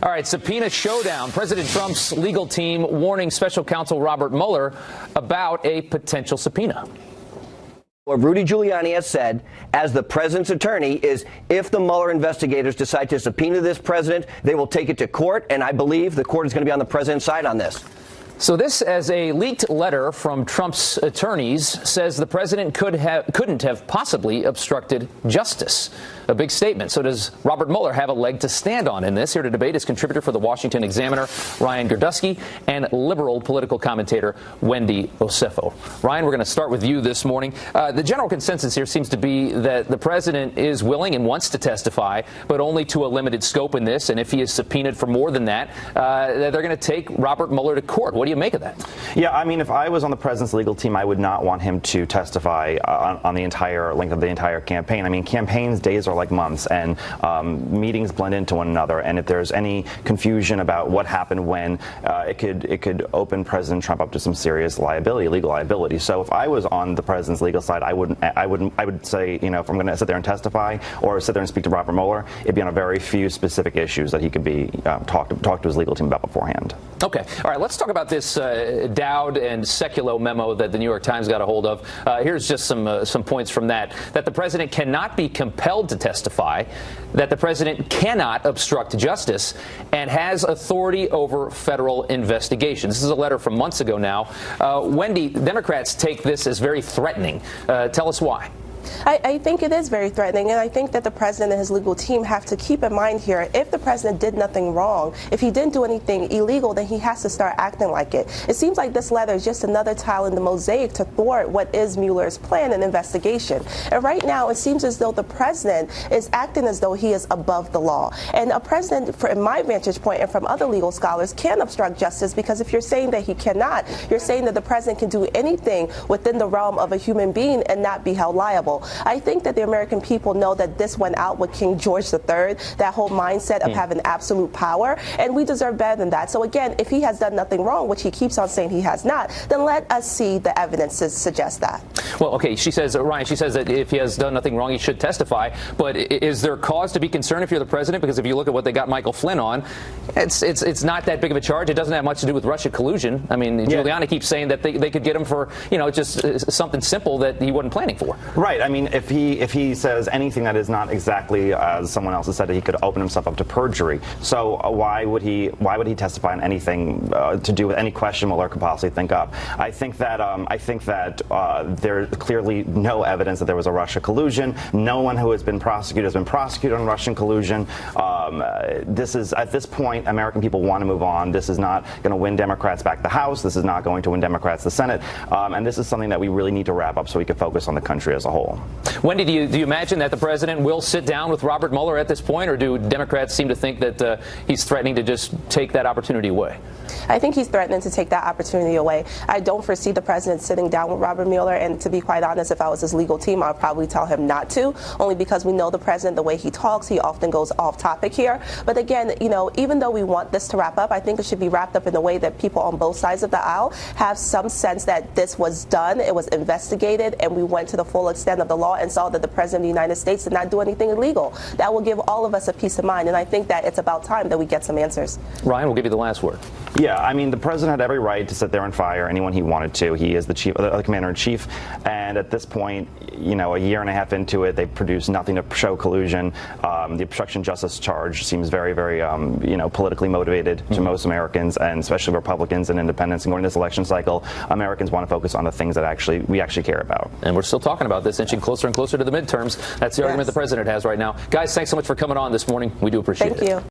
All right, subpoena showdown. President Trump's legal team warning special counsel Robert Mueller about a potential subpoena. What Rudy Giuliani has said as the president's attorney is if the Mueller investigators decide to subpoena this president, they will take it to court, and I believe the court is going to be on the president's side on this. So this, as a leaked letter from Trump's attorneys, says the president couldn't have possibly obstructed justice. A big statement. So does Robert Mueller have a leg to stand on in this? Here to debate is contributor for the Washington Examiner, Ryan Girdusky, and liberal political commentator Wendy Osefo. Ryan, we're going to start with you this morning. The general consensus here seems to be that the president is willing and wants to testify, but only to a limited scope in this. And if he is subpoenaed for more than that, they're going to take Robert Mueller to court. What do you make of that? Yeah, I mean, if I was on the president's legal team, I would not want him to testify on the entire length of the entire campaign. I mean, campaigns days are like months, and meetings blend into one another. And if there's any confusion about what happened when, it could open President Trump up to some serious liability, legal liability. So if I was on the president's legal side, I would say, you know, if I'm going to sit there and testify or sit there and speak to Robert Mueller, it'd be on a very few specific issues that he could be talk to his legal team about beforehand. Okay, all right. Let's talk about this Dowd and Sekulow memo that the New York Times got a hold of. Here's just some points from that. That the president cannot be compelled to testify, that the president cannot obstruct justice, and has authority over federal investigations. This is a letter from months ago now. Wendy, Democrats take this as very threatening. Tell us why. I think it is very threatening, and I think that the president and his legal team have to keep in mind here, if the president did nothing wrong, if he didn't do anything illegal, then he has to start acting like it. It seems like this letter is just another tile in the mosaic to thwart what is Mueller's plan and investigation. And right now, it seems as though the president is acting as though he is above the law. And a president, from my vantage point and from other legal scholars, can obstruct justice, because if you're saying that he cannot, you're saying that the president can do anything within the realm of a human being and not be held liable. I think that the American people know that this went out with King George III, that whole mindset of having absolute power, and we deserve better than that. So again, if he has done nothing wrong, which he keeps on saying he has not, then let us see the evidence to suggest that. Well, okay, she says, Ryan, she says that if he has done nothing wrong, he should testify. But is there cause to be concerned if you're the president? Because if you look at what they got Michael Flynn on, it's not that big of a charge. It doesn't have much to do with Russia collusion. I mean, Giuliani keeps saying that they could get him for, you know, just something simple that he wasn't planning for. Right. I mean, if he says anything that is not exactly as someone else has said, that he could open himself up to perjury. So why would he testify on anything to do with any question Mueller could possibly think up? I think that there's clearly no evidence that there was a Russia collusion. No one who has been prosecuted on Russian collusion. This is, at this point, American people want to move on. This is not going to win Democrats back the House. This is not going to win Democrats the Senate. And this is something that we really need to wrap up so we can focus on the country as a whole. Wendy, do you imagine that the president will sit down with Robert Mueller at this point, or do Democrats seem to think that he's threatening to just take that opportunity away? I think he's threatening to take that opportunity away. I don't foresee the president sitting down with Robert Mueller, and to be quite honest, if I was his legal team, I'd probably tell him not to, only because we know the president, the way he talks, he often goes off topic here. But again, you know, even though we want this to wrap up, I think it should be wrapped up in a way that people on both sides of the aisle have some sense that this was done, it was investigated, and we went to the full extent of the law and saw that the president of the United States did not do anything illegal. That will give all of us a peace of mind, and I think that it's about time that we get some answers. Ryan, we'll give you the last word. Yeah, I mean, the president had every right to sit there and fire anyone he wanted to. He is the commander-in-chief, and at this point, you know, a year and a half into it, they've produced nothing to show collusion. The obstruction justice charge seems very, very, you know, politically motivated to most Americans, and especially Republicans and independents. And going into this election cycle, Americans want to focus on the things that we actually care about. And we're still talking about this, inching closer and closer to the midterms. That's the argument the president has right now. Guys, thanks so much for coming on this morning. We do appreciate it. Thank you.